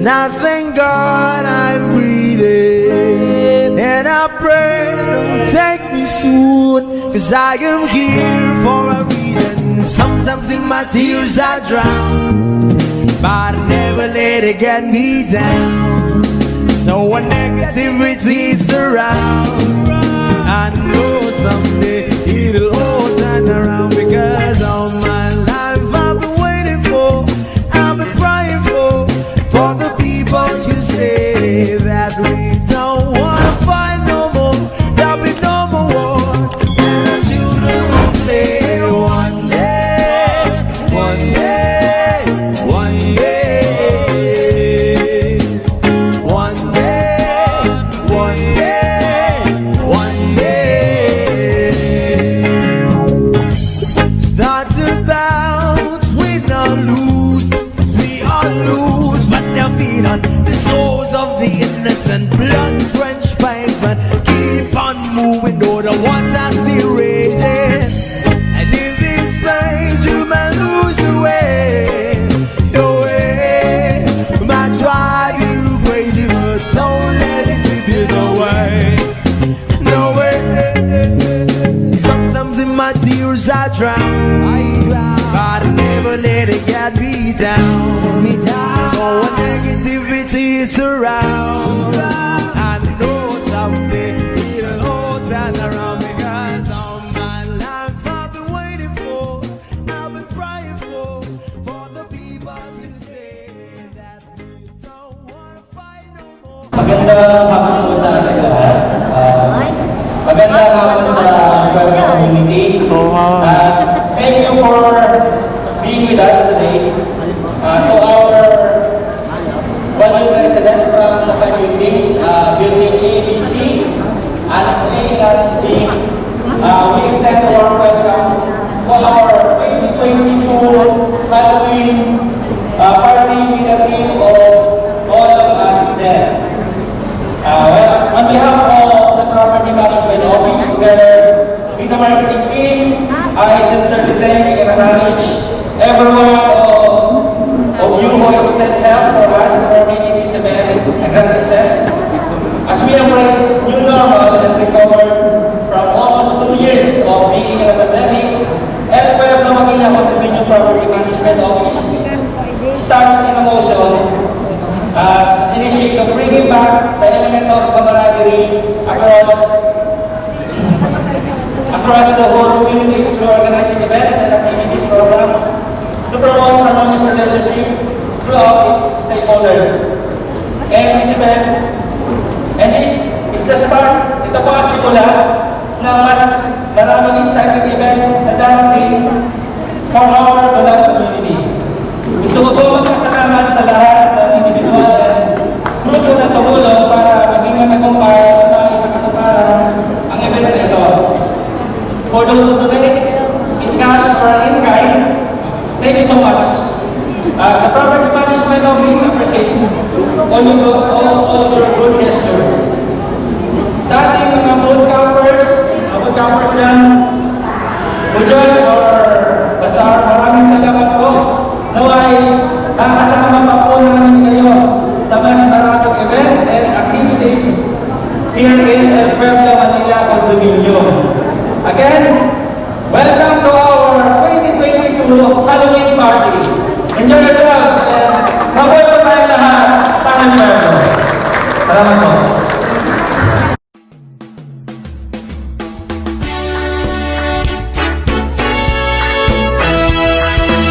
And I thank God I'm breathing, and I pray don't take me soon, 'cause I am here for a reason. Sometimes in my tears I drown, but I never let it get me down. So when negativity surrounds, I know someday it'll all turn around, because all my life I've been waiting for, I've been crying for the people to say that we don't wanna fight no more, there'll be no more war, and our children will say one day, one day, one day, one day, one day, one day. Start about win or lose, 'cause we all lose, but they're feed on the souls of the innocent, blood-drenched pavement. Keep on moving, though the water's still raging. And in this place you may lose your way, your way. You might drive you crazy, but don't let it slip you away. No way. Sometimes in my tears I drown, but I never let it get me down. So when negativity surrounds, I know someday it'll all turn around, because all my life I've been waiting for, I've been crying for the people to say that we don't wanna fight no more. Magandang hapon po sa ating lahat. Magandang hapon sa Pueblo community. Thank you for being with us today. To our valued residents from local buildings, Building A, B, C, Annex A, and Annex B, we extend a warm welcome to our 2022 Halloween party with a theme of all of us there. Well, on behalf of the Property Management Office, together with the marketing team, I sincerely thank and acknowledge everyone of you who extend help for us for making this event a grand success. As we embrace new normal and recover from almost 2 years of being in a pandemic, El Pueblo Manila Condominium Property Management Office starts in a motion, initiate of bringing back the element of camaraderie across the whole community through organizing events and activities programs to promote harmonious relationship throughout its stakeholders. And this event, and this is the start, ito po ang simula ng mas maraming exciting events na darating for our beloved community. Gusto ko po magpasalamat sa lahat ng individual at grupo na tumulong para maging matagumpay na isang katuparan ang event na ito. For those who donate in cash or in kind, thank you so much. The Property Management Office appreciate all of your good gestures. Sa ating mga food campers dyan, who join our bazaar, maraming salamat po. Naway, makakasama pa po namin kayo sa mas maraming event and activities here in El Pueblo, Manila Condominium. Again, welcome to our 2022 Halloween party. Enjoy yourselves and mabuhay po tayong lahat. Tangan Pueblo. Salamat po.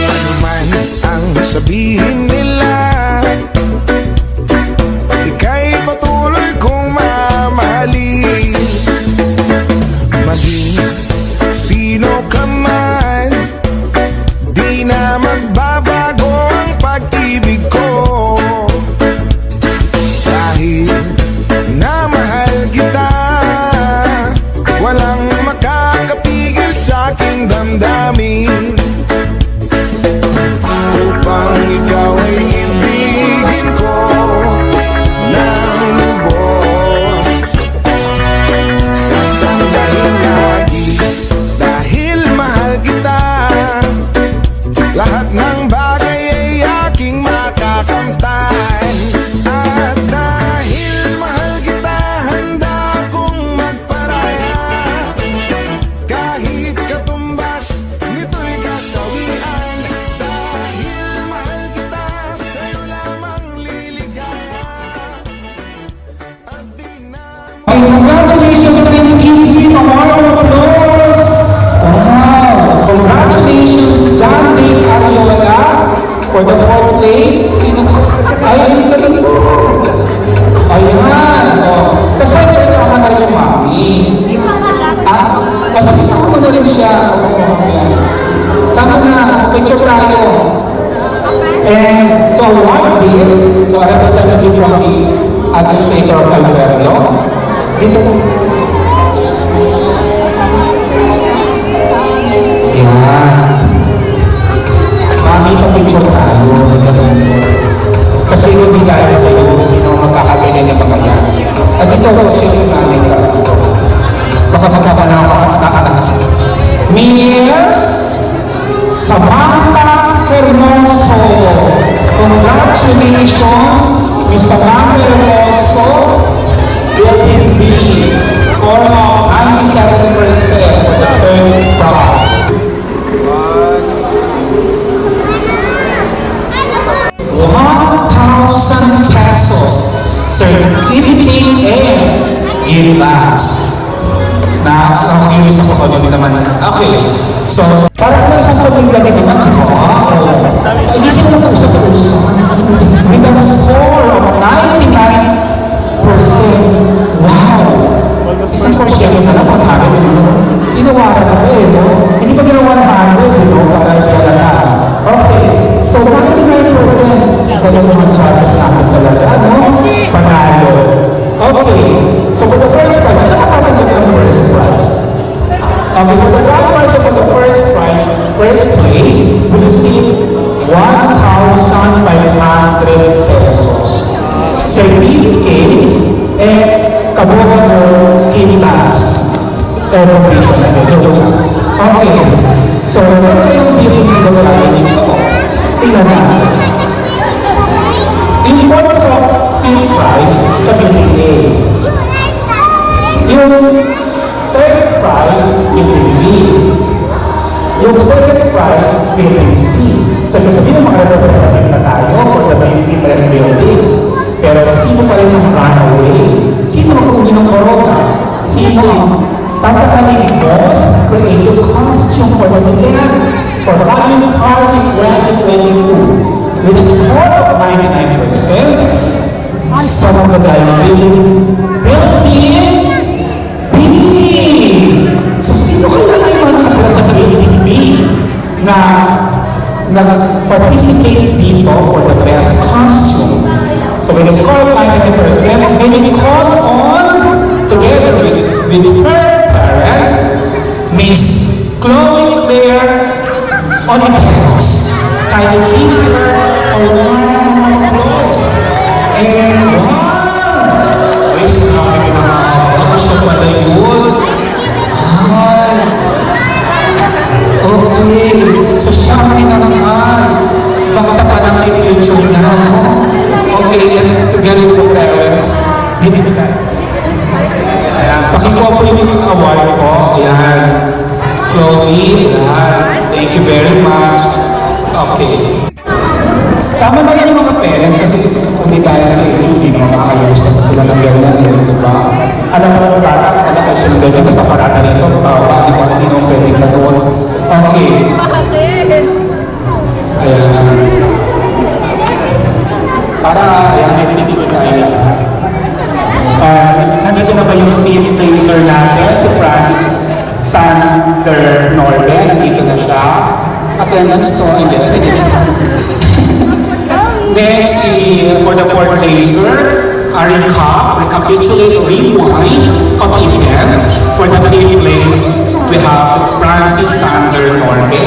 Ano man ang sabihin nila, ika'y patuloy kong mamahalin. Maging sino ka man, di na magbabago ang pag-ibig ko. Dahil namahal kita, walang makakapigil sa aking damdamin. Upang ikaw For the fourth place, ay, hindi ka dito. Ayan, o. Kasi kasama na rin yung mami. Kasi kasama na rin siya. Ayan. Sama na, picture tayo. And to award this, so a representative from the administrator of Calverio, dito po. Ayan. Mami, pa-picture tayo. Kasi hindi dahil sa iyo, hindi naman magkakabili niya pa kaya. At ito, siya yung namin ka. Baka magkakalakas. Miss Samantha Hermoso. Congratulations, Miss Samantha Hermoso. Building B. Score of 97% for the third prize. 1,000 pesos certificate and gift bags. Na curious ako kung yun naman. Okay. So, para sa isang pamilya din naman, di ba? Hindi sila na usa sa usa. With a score of 99%. Wow! Isang course yan na lang, 100. Sinawaran ako eh, no? Hindi ba ginawa 100, no? Para pala na. Okay. So, 99% kayo mga charges namin talaga, no? Panalo. Okay. So, for the first prize, nakakaman ka ng first prize. Okay, for the grand prize of the first prize, first place, we receive 1,500 pesos. Certificate and kabuhan mo kitas. Completion na ito. Okay. So, ito yung pinipili ko natin dito. Tingnan na. Yung fourth fifth prize sa PTA. Yung third prize, PPV. Yung second prize, PPC. So, sabihin ng mga representative na tayo for the different buildings. Pero sino pa rin ang runaway? Sino ang umi ng corona? Sino ang tatataling most creative costume for the event for Halloween Party 2022 with a score of 99%? Some of the building B. So sino kaya na yung mga nakatala sa building B na nag-participate dito for the best costume? So with a score of 99%, and we call on, together with her parents, Miss Chloe Claire Oliveros. Kindly give her a warm applause. And one! Please come in ang siya pala yun. Ay! Okay. So siya rin na naman. Baka pa lang may future na, no? Okay, and together with the parents, dinitigan. Ayan, pakikuha po yung award po. Ayan. Chloe, ayan. Thank you very much. Okay. Sama na rin yung mga parents kasi kung di tayo sa hindi naman makakayos sila ng ganyan, di ba? Alam mo naman bata, wala kayo sila ganyan, tapos paparata rito, di ba, hindi naman pwede ka doon. Okay. Ayan. Para, ayan, may picture tayo. Nandito na ba yung team placer natin, si Francis Sander Norben, nandito na siya. Attendance to, hindi. Next, for the fourth laser, a recapitulate, rewind of the event. For the fifth place, we have Francis Sander Norben.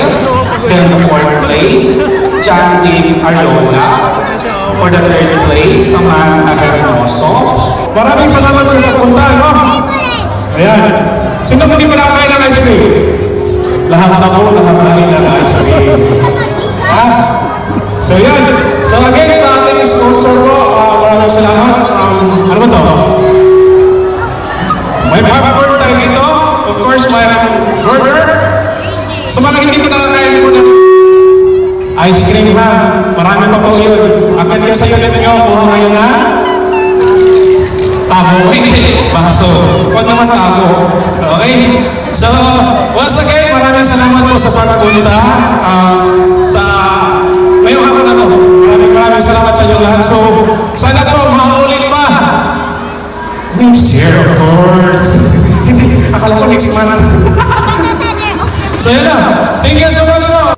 Then the fourth place, John Dave Ariola. For the third place, Samantha Hermoso. Maraming salamat sa pagpunta, no? Ayan. Sino hindi pa nakakain ng ice cream? Lahat na po nakakain ng ice cream. Ha? So yan. So again, sa ating sponsor po, maraming salamat. Ano ba to? May popcorn tayo dito. Of course, may burger. Sa mga hindi pa nakakain po ng ice cream, ha? Marami pa po yun. Akit kayo sa unit nyo, kuha kayo na tabo. Hindi, baso. Huwag naman tabo. Okay? So, once again, maraming salamat po sa pagpunta sa ngayong hapon na to. Next year, of course. Akala ko next month. So yun na. Thank you so much po.